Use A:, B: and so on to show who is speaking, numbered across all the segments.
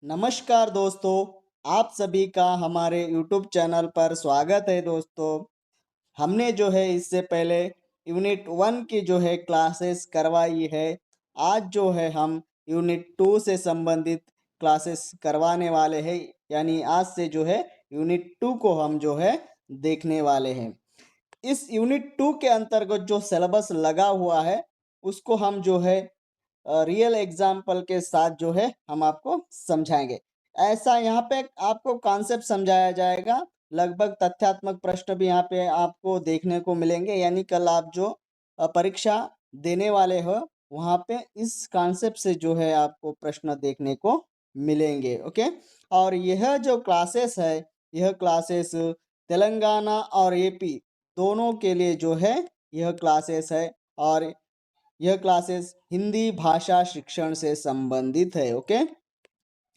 A: नमस्कार दोस्तों, आप सभी का हमारे यूट्यूब चैनल पर स्वागत है दोस्तों। हमने जो है इससे पहले यूनिट 1 की जो है क्लासेस करवाई है। आज जो है हम यूनिट 2 से संबंधित क्लासेस करवाने वाले हैं, यानी आज से जो है यूनिट 2 को हम जो है देखने वाले हैं। इस यूनिट 2 के अंतर्गत जो सिलेबस लगा हुआ है, उसको हम जो है रियल एग्जाम्पल के साथ जो है हम आपको समझाएंगे। ऐसा यहाँ पे आपको कॉन्सेप्ट समझाया जाएगा। लगभग तथ्यात्मक प्रश्न भी यहाँ पे आपको देखने को मिलेंगे, यानी कल आप जो परीक्षा देने वाले हो वहाँ पे इस कॉन्सेप्ट से जो है आपको प्रश्न देखने को मिलेंगे। ओके, और यह जो क्लासेस है, यह क्लासेस तेलंगाना और एपी दोनों के लिए जो है यह क्लासेस है। और यह क्लासेस हिंदी भाषा शिक्षण से संबंधित है। ओके,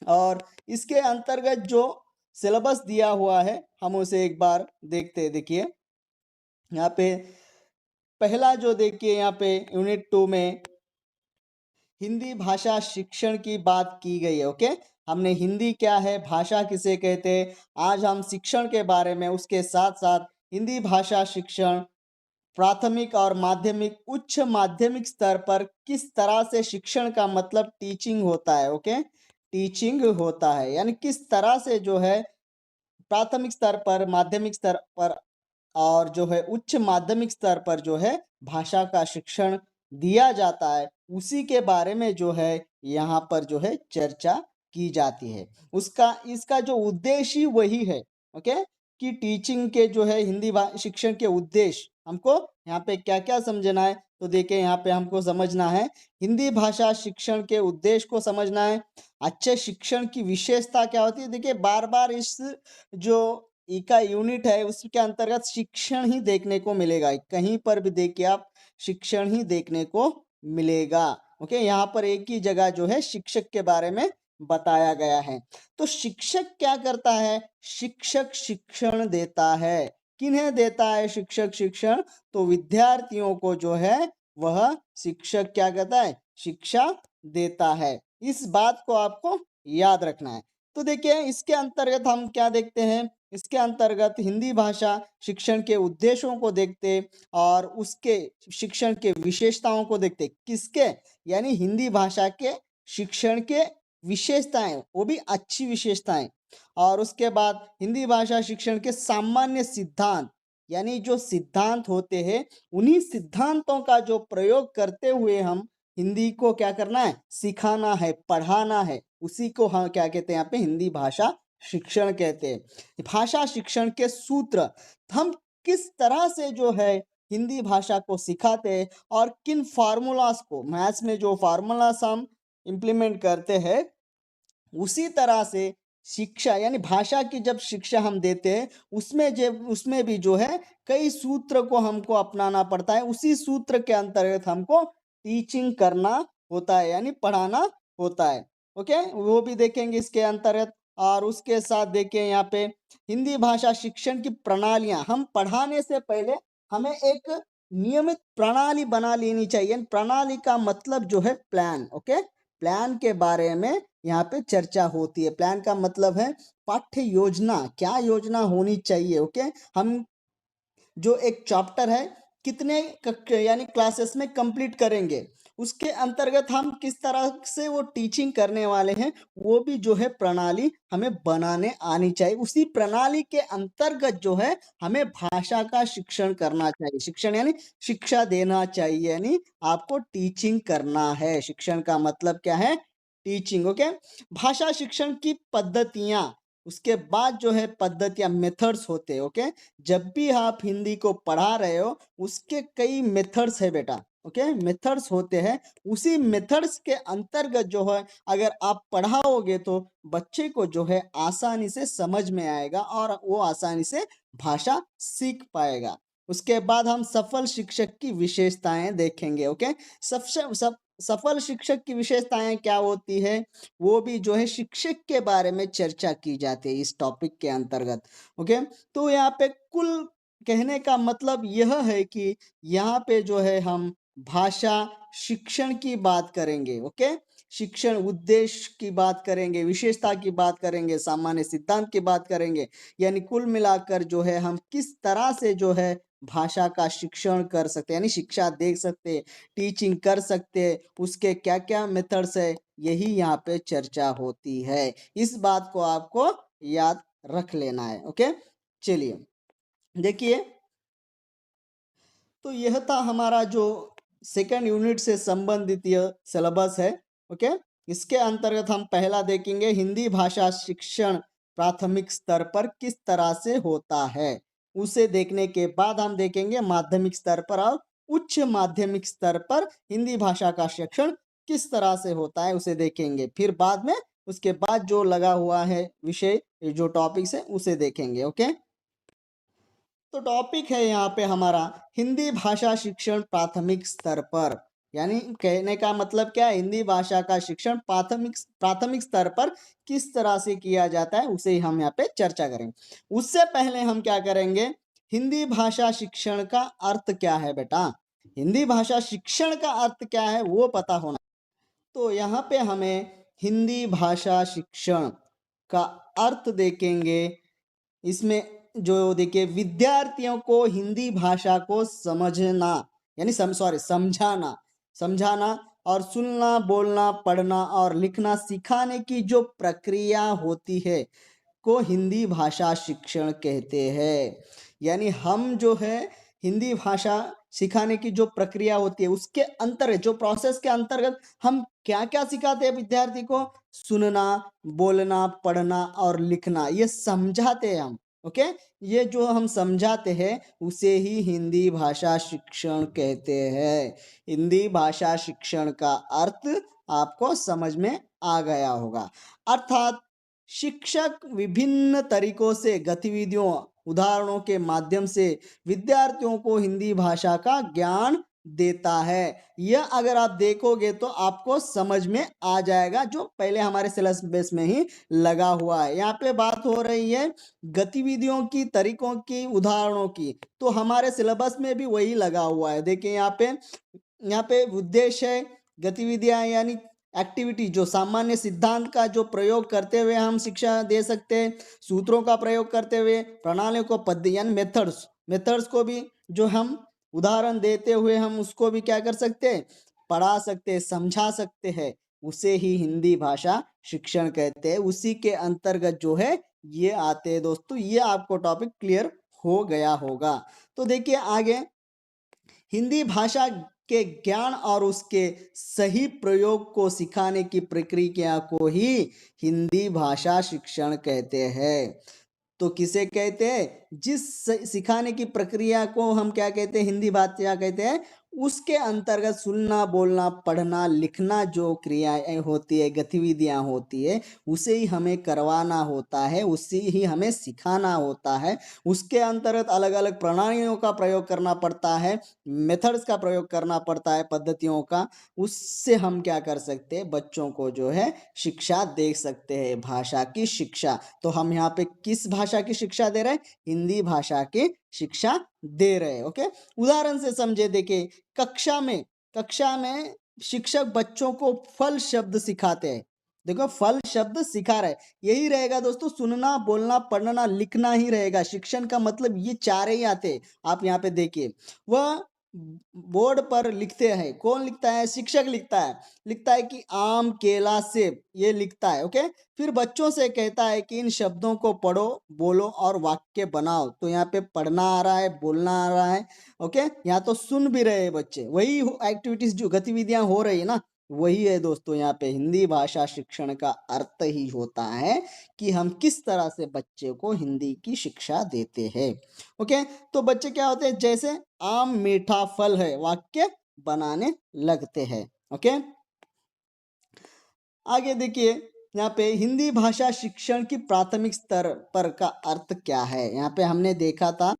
A: और इसके अंतर्गत जो सिलेबस दिया हुआ है हम उसे एक बार देखते हैं। देखिए यहाँ पे पहला जो देखिए यहाँ पे यूनिट 2 में हिंदी भाषा शिक्षण की बात की गई है। ओके, हमने हिंदी क्या है, भाषा किसे कहते हैं, आज हम शिक्षण के बारे में, उसके साथ साथ हिंदी भाषा शिक्षण प्राथमिक और माध्यमिक उच्च माध्यमिक स्तर पर किस तरह से शिक्षण का मतलब टीचिंग होता है। ओके, टीचिंग होता है यानी किस तरह से जो है प्राथमिक स्तर पर, माध्यमिक स्तर पर और जो है उच्च माध्यमिक स्तर पर जो है भाषा का शिक्षण दिया जाता है, उसी के बारे में जो है यहाँ पर जो है चर्चा की जाती है। उसका इसका जो उद्देश्य ही वही है। ओके, कि टीचिंग के जो है हिंदी शिक्षण के उद्देश्य हमको यहाँ पे क्या क्या समझना है। तो देखिए यहाँ पे हमको समझना है हिंदी भाषा शिक्षण के उद्देश्य को समझना है। अच्छे शिक्षण की विशेषता क्या होती है, देखिए बार बार इस जो ई का यूनिट है उसके अंतर्गत शिक्षण ही देखने को मिलेगा। कहीं पर भी देखिए आप शिक्षण ही देखने को मिलेगा। ओके, यहाँ पर एक ही जगह जो है शिक्षक के बारे में बताया गया है। तो शिक्षक क्या करता है, शिक्षक शिक्षण देता है। किन्हें देता है शिक्षक शिक्षण, तो विद्यार्थियों को जो है वह शिक्षक क्या करता है, शिक्षा देता है। इस बात को आपको याद रखना है। तो देखिए इसके अंतर्गत हम क्या देखते हैं, इसके अंतर्गत हिंदी भाषा शिक्षण के उद्देश्यों को देखते और उसके शिक्षण के विशेषताओं को देखते। किसके, यानी हिंदी भाषा के शिक्षण के विशेषताएं, वो भी अच्छी विशेषताएं। और उसके बाद हिंदी भाषा शिक्षण के सामान्य सिद्धांत, यानी जो सिद्धांत होते हैं उन्हीं सिद्धांतों का जो प्रयोग करते हुए हम हिंदी को क्या करना है, सिखाना है, पढ़ाना है, उसी को हम क्या कहते हैं यहाँ पे हिंदी भाषा शिक्षण कहते हैं। भाषा शिक्षण के सूत्र, हम किस तरह से जो है हिंदी भाषा को सिखाते हैं और किन फार्मूलास को, मैथ्स में जो फार्मूलास हम इम्प्लीमेंट करते हैं उसी तरह से शिक्षा यानी भाषा की जब शिक्षा हम देते हैं उसमें भी जो है कई सूत्र को हमको अपनाना पड़ता है। उसी सूत्र के अंतर्गत हमको टीचिंग करना होता है, यानी पढ़ाना होता है। ओके, वो भी देखेंगे इसके अंतर्गत। और उसके साथ देखिए यहाँ पे हिंदी भाषा शिक्षण की प्रणालियां, हम पढ़ाने से पहले हमें एक नियमित प्रणाली बना लेनी चाहिए। प्रणाली का मतलब जो है प्लान। ओके, प्लान के बारे में यहाँ पे चर्चा होती है। प्लान का मतलब है पाठ्य योजना, क्या योजना होनी चाहिए। ओके, हम जो एक चैप्टर है कितने यानी क्लासेस में कंप्लीट करेंगे, उसके अंतर्गत हम किस तरह से वो टीचिंग करने वाले हैं, वो भी जो है प्रणाली हमें बनाने आनी चाहिए। उसी प्रणाली के अंतर्गत जो है हमें भाषा का शिक्षण करना चाहिए। शिक्षण यानी शिक्षा देना चाहिए, यानी आपको टीचिंग करना है। शिक्षण का मतलब क्या है, टीचिंग। ओके, भाषा शिक्षण की पद्धतियां, उसके बाद जो है पद्धतियां, मेथड्स होते हैं। ओके, जब भी आप हिंदी को पढ़ा रहे हो उसके कई मेथड्स है बेटा। ओके, मेथड्स होते हैं। उसी मेथड्स के अंतर्गत जो है अगर आप पढ़ाओगे तो बच्चे को जो है आसानी से समझ में आएगा और वो आसानी से भाषा सीख पाएगा। उसके बाद हम सफल शिक्षक की विशेषताएं देखेंगे। ओके, सफल शिक्षक की विशेषताएं क्या होती है, वो भी जो है शिक्षक के बारे में चर्चा की जाती है इस टॉपिक के अंतर्गत। ओके, तो यहाँ पे कुल कहने का मतलब यह है कि यहाँ पे जो है हम भाषा शिक्षण की बात करेंगे। ओके, शिक्षण उद्देश्य की बात करेंगे, विशेषता की बात करेंगे, सामान्य सिद्धांत की बात करेंगे। यानी कुल मिलाकर जो है हम किस तरह से जो है भाषा का शिक्षण कर सकते हैं, यानी शिक्षा दे सकते हैं, टीचिंग कर सकते हैं, उसके क्या-क्या मेथड्स है, यही यहाँ पे चर्चा होती है। इस बात को आपको याद रख लेना है। ओके, चलिए देखिए, तो यह था हमारा जो सेकंड यूनिट से संबंधित यह सिलेबस है। ओके, इसके अंतर्गत हम पहला देखेंगे हिंदी भाषा शिक्षण प्राथमिक स्तर पर किस तरह से होता है। उसे देखने के बाद हम देखेंगे माध्यमिक स्तर पर और उच्च माध्यमिक स्तर पर हिंदी भाषा का शिक्षण किस तरह से होता है, उसे देखेंगे। फिर बाद में उसके बाद जो लगा हुआ है विषय, जो टॉपिक्स है, उसे देखेंगे। ओके, तो टॉपिक है यहाँ पे हमारा हिंदी भाषा शिक्षण प्राथमिक स्तर पर। यानी कहने का मतलब क्या है, हिंदी भाषा का शिक्षण प्राथमिक प्राथमिक स्तर पर किस तरह से किया जाता है, उसे हम यहाँ पे चर्चा करेंगे। उससे पहले हम क्या करेंगे, हिंदी भाषा शिक्षण का अर्थ क्या है बेटा, हिंदी भाषा शिक्षण का अर्थ क्या है वो पता होना। तो यहाँ पे हमें हिंदी भाषा शिक्षण का अर्थ देखेंगे। इसमें जो देखिए, विद्यार्थियों को हिंदी भाषा को समझना, यानी समझाना, समझाना और सुनना, बोलना, पढ़ना और लिखना सिखाने की जो प्रक्रिया होती है को हिंदी भाषा शिक्षण कहते हैं। यानी हम जो है हिंदी भाषा सिखाने की जो प्रक्रिया होती है, उसके अंतर्गत, जो प्रोसेस के अंतर्गत हम क्या क्या सिखाते हैं विद्यार्थी को, सुनना, बोलना, पढ़ना और लिखना, ये समझाते हैं हम। ओके, ये जो हम समझाते हैं उसे ही हिंदी भाषा शिक्षण कहते हैं। हिंदी भाषा शिक्षण का अर्थ आपको समझ में आ गया होगा। अर्थात शिक्षक विभिन्न तरीकों से, गतिविधियों, उदाहरणों के माध्यम से विद्यार्थियों को हिंदी भाषा का ज्ञान देता है। यह अगर आप देखोगे तो आपको समझ में आ जाएगा, जो पहले हमारे सिलेबस में ही लगा हुआ है। यहाँ पे बात हो रही है गतिविधियों की, तरीकों की, उदाहरणों की, तो हमारे सिलेबस में भी वही लगा हुआ है। देखिए यहाँ पे उद्देश्य है, गतिविधियां यानी एक्टिविटी, जो सामान्य सिद्धांत का जो प्रयोग करते हुए हम शिक्षा दे सकते हैं, सूत्रों का प्रयोग करते हुए, प्रणालियों को, पद्धति यानी मेथड्स को भी जो हम उदाहरण देते हुए हम उसको भी क्या कर सकते हैं, पढ़ा सकते हैं, समझा सकते हैं, उसे ही हिंदी भाषा शिक्षण कहते हैं। उसी के अंतर्गत जो है ये आते हैं दोस्तों। ये आपको टॉपिक क्लियर हो गया होगा। तो देखिए आगे, हिंदी भाषा के ज्ञान और उसके सही प्रयोग को सिखाने की प्रक्रिया को ही हिंदी भाषा शिक्षण कहते हैं। तो किसे कहते हैं, जिस सिखाने की प्रक्रिया को हम क्या कहते हैं, हिंदी भाषा कहते हैं, उसके अंतर्गत सुनना, बोलना, पढ़ना, लिखना जो क्रियाएं होती है, गतिविधियां होती है, उसे ही हमें करवाना होता है, उसे ही हमें सिखाना होता है। उसके अंतर्गत अलग अलग प्रणालियों का प्रयोग करना पड़ता है, मेथड्स का प्रयोग करना पड़ता है, पद्धतियों का। उससे हम क्या कर सकते हैं, बच्चों को जो है शिक्षा दे सकते हैं, भाषा की शिक्षा। तो हम यहाँ पे किस भाषा की शिक्षा दे रहे हैं, हिंदी भाषा की शिक्षा दे रहे हैं। ओके, उदाहरण से समझे। देखिए, कक्षा में शिक्षक बच्चों को फल शब्द सिखाते हैं। देखो, फल शब्द सिखा रहे, यही रहेगा दोस्तों, सुनना, बोलना, पढ़ना, लिखना ही रहेगा। शिक्षण का मतलब ये चारे ही आते हैं। आप यहाँ पे देखिए, वह बोर्ड पर लिखते हैं। कौन लिखता है, शिक्षक लिखता है कि आम, केला, सेब, ये लिखता है। ओके, फिर बच्चों से कहता है कि इन शब्दों को पढ़ो, बोलो और वाक्य बनाओ। तो यहाँ पे पढ़ना आ रहा है, बोलना आ रहा है। ओके, यहाँ तो सुन भी रहे हैं बच्चे, वही एक्टिविटीज, जो गतिविधियां हो रही है ना, वही है दोस्तों। यहाँ पे हिंदी भाषा शिक्षण का अर्थ ही होता है कि हम किस तरह से बच्चे को हिंदी की शिक्षा देते हैं। ओके, तो बच्चे क्या होते हैं, जैसे आम मीठा फल है, वाक्य बनाने लगते हैं। ओके, आगे देखिए, यहाँ पे हिंदी भाषा शिक्षण की प्राथमिक स्तर पर का अर्थ क्या है। यहाँ पे हमने देखा था,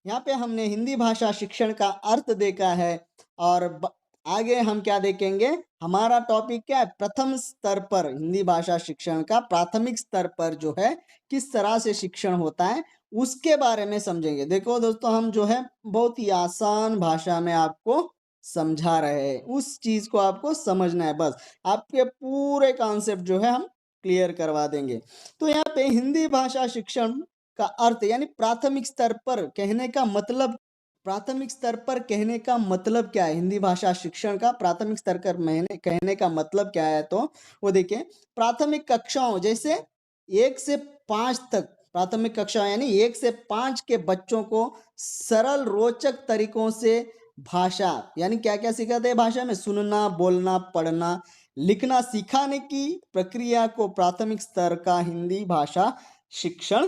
A: यहाँ पे हमने हिंदी भाषा शिक्षण का अर्थ देखा है। और आगे हम क्या देखेंगे, हमारा टॉपिक क्या है, प्रथम स्तर पर हिंदी भाषा शिक्षण का प्राथमिक स्तर पर जो है किस तरह से शिक्षण होता है, उसके बारे में समझेंगे। देखो दोस्तों, हम जो है बहुत ही आसान भाषा में आपको समझा रहे हैं, उस चीज को आपको समझना है बस। आपके पूरे कॉन्सेप्ट जो है हम क्लियर करवा देंगे। तो यहाँ पे हिंदी भाषा शिक्षण का अर्थ यानी प्राथमिक स्तर पर कहने का मतलब, प्राथमिक स्तर पर कहने का मतलब क्या है? हिंदी भाषा शिक्षण का प्राथमिक स्तर पर मैंने कहने का मतलब क्या है? तो वो देखिए, प्राथमिक कक्षाओं जैसे 1 से 5 तक, प्राथमिक कक्षा यानी 1 से 5 के बच्चों को सरल रोचक तरीकों से भाषा यानी क्या क्या सिखाते हैं? भाषा में सुनना, बोलना, पढ़ना, लिखना सिखाने की प्रक्रिया को प्राथमिक स्तर का हिंदी भाषा शिक्षण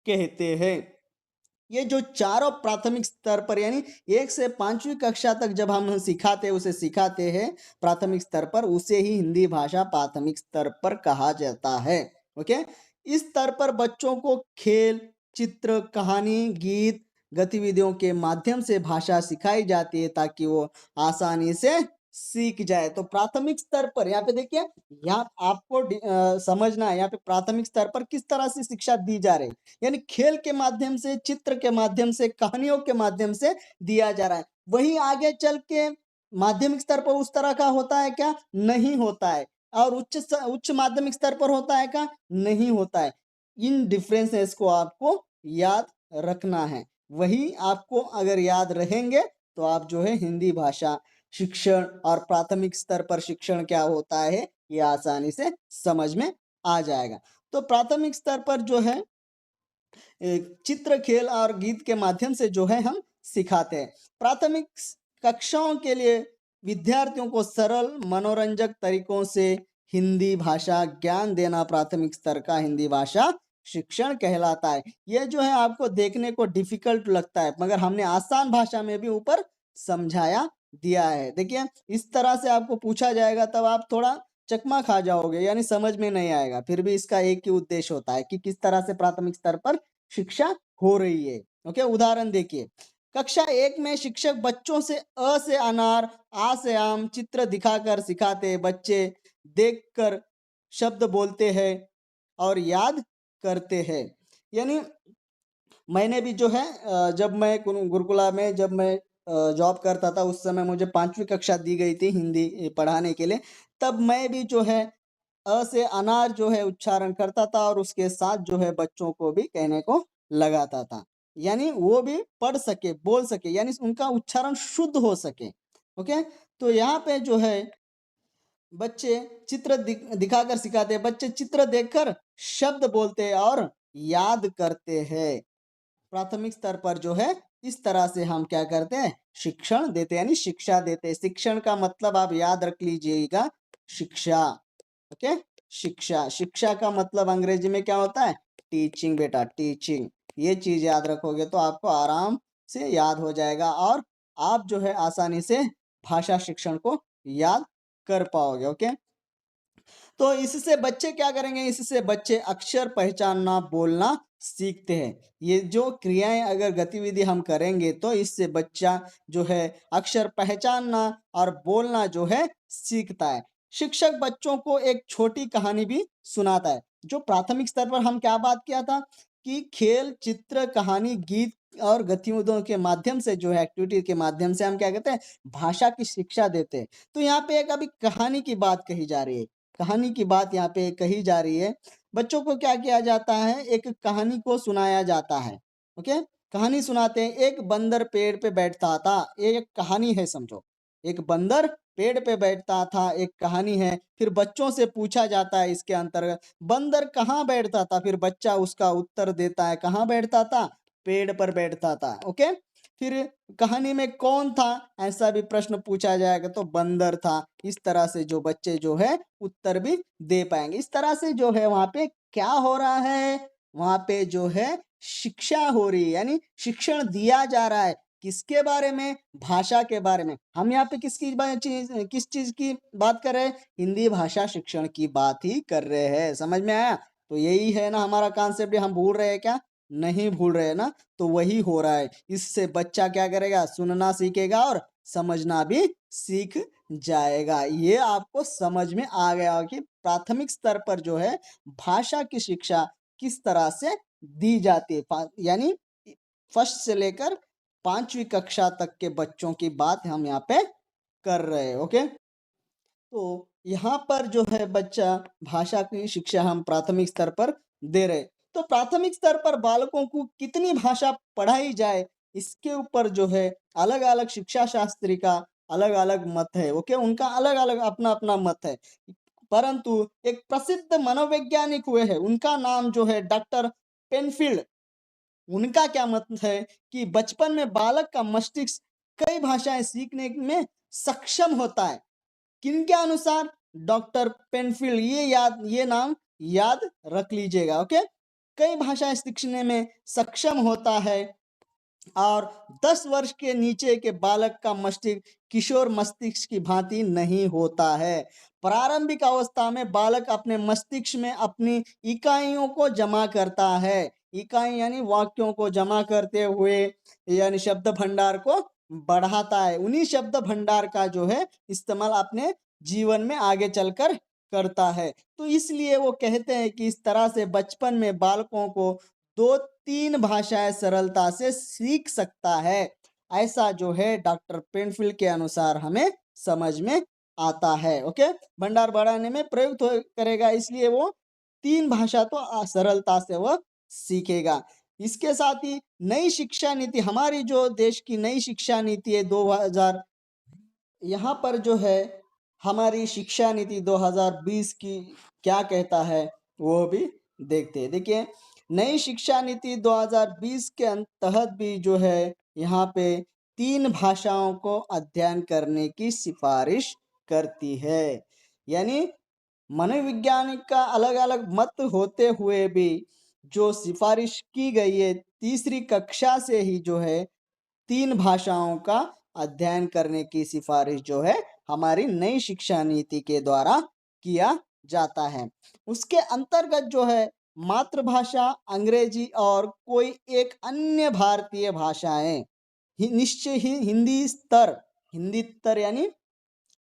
A: कहते हैं। ये जो चारों प्राथमिक स्तर पर यानी 1 से 5वीं कक्षा तक जब हम सिखाते हैं, उसे सिखाते हैं प्राथमिक स्तर पर, उसे ही हिंदी भाषा प्राथमिक स्तर पर कहा जाता है। ओके, इस स्तर पर बच्चों को खेल, चित्र, कहानी, गीत, गतिविधियों के माध्यम से भाषा सिखाई जाती है ताकि वो आसानी से सीख जाए। तो प्राथमिक स्तर पर यहाँ पे देखिए, यहाँ आपको समझना है यहाँ पे प्राथमिक स्तर पर किस तरह से शिक्षा दी जा रही है। यानी खेल के माध्यम से, चित्र के माध्यम से, कहानियों के माध्यम से दिया जा रहा है। वही आगे चल के माध्यमिक स्तर पर उस तरह का होता है क्या? नहीं होता है। और उच्च माध्यमिक स्तर पर होता है क्या? नहीं होता है। इन डिफरेंसेस को आपको याद रखना है। वही आपको अगर याद रहेंगे तो आप जो है हिंदी भाषा शिक्षण और प्राथमिक स्तर पर शिक्षण क्या होता है ये आसानी से समझ में आ जाएगा। तो प्राथमिक स्तर पर जो है चित्र, खेल और गीत के माध्यम से जो है हम सिखाते हैं। प्राथमिक कक्षाओं के लिए विद्यार्थियों को सरल मनोरंजक तरीकों से हिंदी भाषा ज्ञान देना प्राथमिक स्तर का हिंदी भाषा शिक्षण कहलाता है। ये जो है आपको देखने को डिफिकल्ट लगता है, मगर हमने आसान भाषा में भी ऊपर समझाया दिया है। देखिए, इस तरह से आपको पूछा जाएगा तब आप थोड़ा चकमा खा जाओगे, यानी समझ में नहीं आएगा। फिर भी इसका एक ही उद्देश्य होता है कि किस तरह से प्राथमिक स्तर पर शिक्षा हो रही है। ओके, उदाहरण देखिए, कक्षा 1 में शिक्षक बच्चों से अ से अनार, आ से आम चित्र दिखाकर सिखाते, बच्चे देखकर शब्द बोलते हैं और याद करते हैं। यानी मैंने भी जो है जब मैं गुरुकुला में जब मैं जॉब करता था, उस समय मुझे 5वीं कक्षा दी गई थी हिंदी पढ़ाने के लिए। तब मैं भी जो है अ से अनार जो है उच्चारण करता था और उसके साथ जो है बच्चों को भी कहने को लगाता था। यानी वो भी पढ़ सके, बोल सके, यानी उनका उच्चारण शुद्ध हो सके। ओके, तो यहाँ पे जो है बच्चे चित्र दिखाकर सिखाते हैं, बच्चे चित्र देखकर शब्द बोलते हैं और याद करते हैं। प्राथमिक स्तर पर जो है इस तरह से हम क्या करते हैं? शिक्षण देते हैं, यानी शिक्षा देते हैं। शिक्षण का मतलब आप याद रख लीजिएगा, शिक्षा। ओके, शिक्षा, शिक्षा का मतलब अंग्रेजी में क्या होता है? टीचिंग बेटा, टीचिंग। ये चीज याद रखोगे तो आपको आराम से याद हो जाएगा और आप जो है आसानी से भाषा शिक्षण को याद कर पाओगे। ओके, तो इससे बच्चे क्या करेंगे? इससे बच्चे अक्षर पहचानना, बोलना सीखते हैं। ये जो क्रियाएं अगर गतिविधि हम करेंगे तो इससे बच्चा जो है अक्षर पहचानना और बोलना जो है सीखता है। शिक्षक बच्चों को एक छोटी कहानी भी सुनाता है। जो प्राथमिक स्तर पर हम क्या बात किया था कि खेल, चित्र, कहानी, गीत और गतिविधियों के माध्यम से जो है एक्टिविटी के माध्यम से हम क्या कहते हैं? भाषा की शिक्षा देते हैं। तो यहाँ पे एक अभी कहानी की बात कही जा रही है। कहानी की बात यहाँ पे कही जा रही है। बच्चों को क्या किया जाता है? एक कहानी को सुनाया जाता है। ओके, कहानी सुनाते हैं। एक बंदर पेड़ पे बैठता था, ये एक कहानी है समझो। एक बंदर पेड़ पे बैठता था, एक कहानी है। फिर बच्चों से पूछा जाता है इसके अंतर्गत, बंदर कहाँ बैठता था? फिर बच्चा उसका उत्तर देता है, कहाँ बैठता था? पेड़ पर बैठता था। ओके, फिर कहानी में कौन था? ऐसा भी प्रश्न पूछा जाएगा तो बंदर था। इस तरह से जो बच्चे जो है उत्तर भी दे पाएंगे। इस तरह से जो है वहां पे क्या हो रहा है? वहां पे जो है शिक्षा हो रही है, यानी शिक्षण दिया जा रहा है। किसके बारे में? भाषा के बारे में। हम यहाँ पे किस चीज की बात कर रहे हैं? हिंदी भाषा शिक्षण की बात ही कर रहे हैं। समझ में आया? तो यही है ना हमारा कॉन्सेप्ट। हम भूल रहे हैं क्या? नहीं भूल रहे ना? तो वही हो रहा है। इससे बच्चा क्या करेगा? सुनना सीखेगा और समझना भी सीख जाएगा। ये आपको समझ में आ गया कि प्राथमिक स्तर पर जो है भाषा की शिक्षा किस तरह से दी जाती है। यानी फर्स्ट से लेकर 5वीं कक्षा तक के बच्चों की बात हम यहाँ पे कर रहे हैं। ओके, तो यहाँ पर जो है बच्चा भाषा की शिक्षा हम प्राथमिक स्तर पर दे रहे। तो प्राथमिक स्तर पर बालकों को कितनी भाषा पढ़ाई जाए, इसके ऊपर जो है अलग अलग शिक्षा शास्त्री का अलग अलग मत है। ओके, उनका अलग अलग अपना अपना मत है। परंतु एक प्रसिद्ध मनोवैज्ञानिक हुए हैं, उनका नाम जो है डॉक्टर पेनफील्ड। उनका क्या मत है कि बचपन में बालक का मस्तिष्क कई भाषाएं सीखने में सक्षम होता है। किनके अनुसार? Doctor Penfield. ये नाम याद रख लीजिएगा। ओके, कई भाषाएं सीखने में सक्षम होता है और 10 वर्ष के नीचे के बालक का मस्तिष्क किशोर मस्तिष्क की भांति नहीं होता है। प्रारंभिक अवस्था में बालक अपने मस्तिष्क में अपनी इकाइयों को जमा करता है। इकाई यानी वाक्यों को जमा करते हुए यानी शब्द भंडार को बढ़ाता है। उन्हीं शब्द भंडार का जो है इस्तेमाल अपने जीवन में आगे चलकर करता है। तो इसलिए वो कहते हैं कि इस तरह से बचपन में बालकों को 2-3 भाषाएं सरलता से सीख सकता है। ऐसा जो है डॉक्टर पेनफील्ड के अनुसार हमें समझ में आता है। ओके, भंडार बढ़ाने में प्रयुक्त करेगा, इसलिए वो 3 भाषा तो सरलता से वह सीखेगा। इसके साथ ही नई शिक्षा नीति, हमारी जो देश की नई शिक्षा नीति है 2000, यहाँ पर जो है हमारी शिक्षा नीति 2020 की क्या कहता है वो भी देखते हैं। देखिए, नई शिक्षा नीति 2020 के तहत भी जो है यहाँ पे 3 भाषाओं को अध्ययन करने की सिफारिश करती है। यानी मनोविज्ञानिक का अलग अलग मत होते हुए भी जो सिफारिश की गई है, तीसरी कक्षा से ही जो है 3 भाषाओं का अध्ययन करने की सिफारिश जो है हमारी नई शिक्षा नीति के द्वारा किया जाता है। उसके अंतर्गत जो है मातृभाषा अंग्रेजी और कोई एक अन्य भारतीय भाषाएं निश्चय ही हिंदी स्तर यानी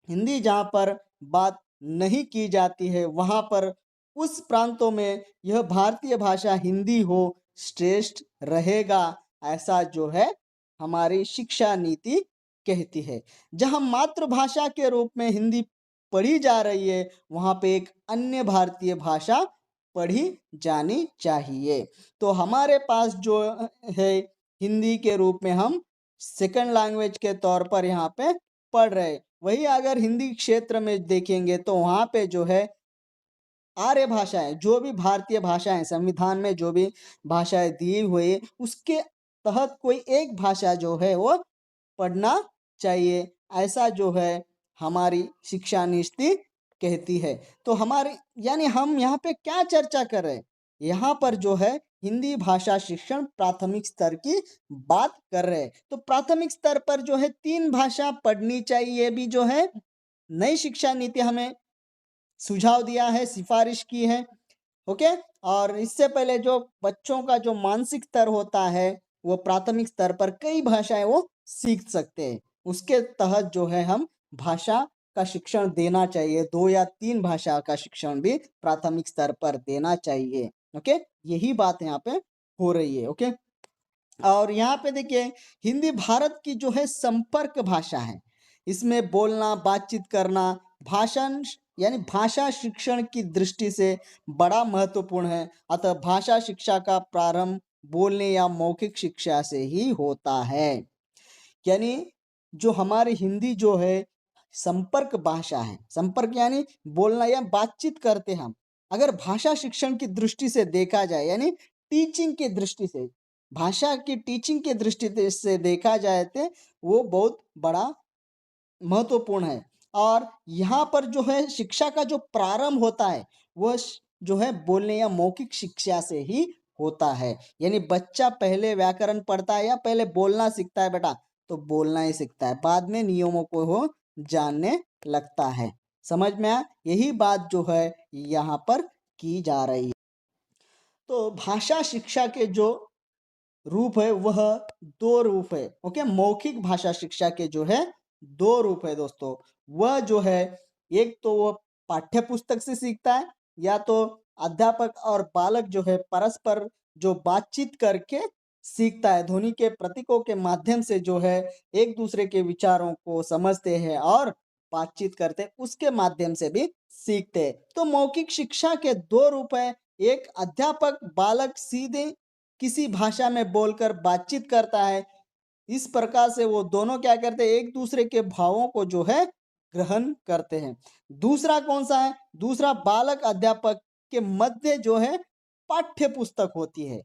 A: हिंदी जहाँ पर बात नहीं की जाती है वहाँ पर उस प्रांतों में यह भारतीय भाषा हिंदी हो श्रेष्ठ रहेगा, ऐसा जो है हमारी शिक्षा नीति कहती है। जहाँ मातृभाषा के रूप में हिंदी पढ़ी जा रही है वहाँ पे एक अन्य भारतीय भाषा पढ़ी जानी चाहिए। तो हमारे पास जो है हिंदी के रूप में हम सेकंड लैंग्वेज के तौर पर यहाँ पे पढ़ रहे। वही अगर हिंदी क्षेत्र में देखेंगे तो वहाँ पे जो है आर्य भाषाएं, जो भी भारतीय भाषाएं संविधान में जो भी भाषाएं दी हुई उसके तहत कोई एक भाषा जो है वो पढ़ना चाहिए, ऐसा जो है हमारी शिक्षा नीति कहती है। तो हमारे यानी हम यहाँ पे क्या चर्चा कर रहे हैं, यहाँ पर जो है हिंदी भाषा शिक्षण प्राथमिक स्तर की बात कर रहे हैं। तो प्राथमिक स्तर पर जो है 3 भाषा पढ़नी चाहिए भी जो है नई शिक्षा नीति हमें सुझाव दिया है, सिफारिश की है। ओके, और इससे पहले जो बच्चों का जो मानसिक स्तर होता है वो प्राथमिक स्तर पर कई भाषाएं वो सीख सकते हैं। उसके तहत जो है हम भाषा का शिक्षण देना चाहिए, 2 या 3 भाषा का शिक्षण भी प्राथमिक स्तर पर देना चाहिए। ओके, यही बात यहाँ पे हो रही है। ओके, और यहाँ पे देखिए हिंदी भारत की जो है संपर्क भाषा है। इसमें बोलना बातचीत करना भाषण यानी भाषा शिक्षण की दृष्टि से बड़ा महत्वपूर्ण है। अतः भाषा शिक्षा का प्रारंभ बोलने या मौखिक शिक्षा से ही होता है। यानी जो हमारी हिंदी जो है संपर्क भाषा है। संपर्क यानी बोलना या बातचीत करते हम। अगर भाषा शिक्षण की दृष्टि से देखा जाए यानी टीचिंग की दृष्टि से, भाषा की टीचिंग की दृष्टि से देखा जाए तो वो बहुत बड़ा महत्वपूर्ण है। और यहाँ पर जो है शिक्षा का जो प्रारंभ होता है वह जो है बोलने या मौखिक शिक्षा से ही होता है। यानी बच्चा पहले व्याकरण पढ़ता है या पहले बोलना सीखता है बेटा, तो बोलना ही सीखता है, बाद में नियमों को वो जानने लगता है। समझ में आया? यही बात जो है यहाँ पर की जा रही है। तो भाषा शिक्षा के जो रूप है वह 2 रूप है। ओके, मौखिक भाषा शिक्षा के जो है 2 रूप है दोस्तों। वह जो है एक तो वह पाठ्य पुस्तक से सीखता है या तो अध्यापक और बालक जो है परस्पर जो बातचीत करके सीखता है, ध्वनि के प्रतीकों के माध्यम से जो है एक दूसरे के विचारों को समझते हैं और बातचीत करते हैं उसके माध्यम से भी सीखते हैं। तो मौखिक शिक्षा के दो रूप है। एक अध्यापक बालक सीधे किसी भाषा में बोलकर बातचीत करता है। इस प्रकार से वो दोनों क्या करते हैं, एक दूसरे के भावों को जो है ग्रहण करते हैं। दूसरा कौन सा है? दूसरा बालक अध्यापक के मध्य जो है पाठ्य पुस्तक होती है।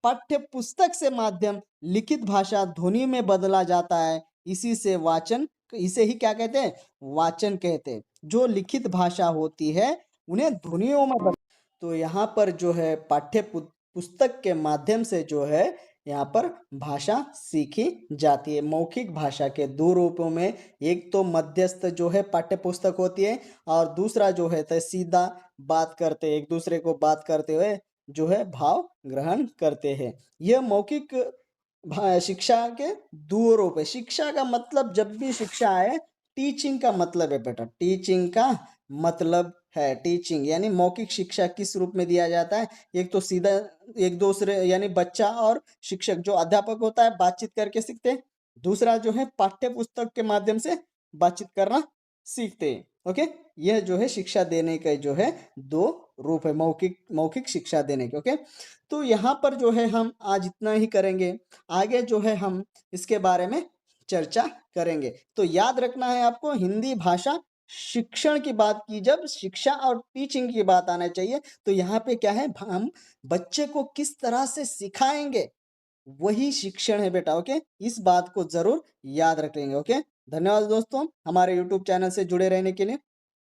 A: पाठ्य पुस्तक से माध्यम लिखित भाषा ध्वनि में बदला जाता है। इसी से वाचन, इसे ही क्या कहते हैं? वाचन कहते हैं। जो लिखित भाषा होती है उन्हें ध्वनियों में तो यहाँ पर जो है पुस्तक के माध्यम से जो है यहाँ पर भाषा सीखी जाती है। मौखिक भाषा के दो रूपों में, एक तो मध्यस्थ जो है पाठ्य पुस्तक होती है और दूसरा जो है तो सीधा बात करते, एक दूसरे को बात करते हुए जो है भाव ग्रहण करते हैं। यह मौखिक शिक्षा के दो रूप है। शिक्षा का मतलब, जब भी शिक्षा आए, टीचिंग का मतलब है बेटा, टीचिंग का मतलब है टीचिंग, यानी मौखिक शिक्षा किस रूप में दिया जाता है? एक तो सीधा एक दूसरे यानी बच्चा और शिक्षक जो अध्यापक होता है बातचीत करके सीखते हैं। दूसरा जो है पाठ्य पुस्तक के माध्यम से बातचीत करना सीखते हैं। ओके, यह जो है शिक्षा देने का जो है दो रूप है, मौखिक मौखिक शिक्षा देने के। ओके, तो यहाँ पर जो है हम आज इतना ही करेंगे। आगे जो है हम इसके बारे में चर्चा करेंगे। तो याद रखना है आपको, हिंदी भाषा शिक्षण की बात की, जब शिक्षा और टीचिंग की बात आना चाहिए, तो यहाँ पे क्या है, हम बच्चे को किस तरह से सिखाएंगे वही शिक्षण है बेटा। ओके, इस बात को जरूर याद रखेंगे। ओके, धन्यवाद दोस्तों हमारे यूट्यूब चैनल से जुड़े रहने के लिए।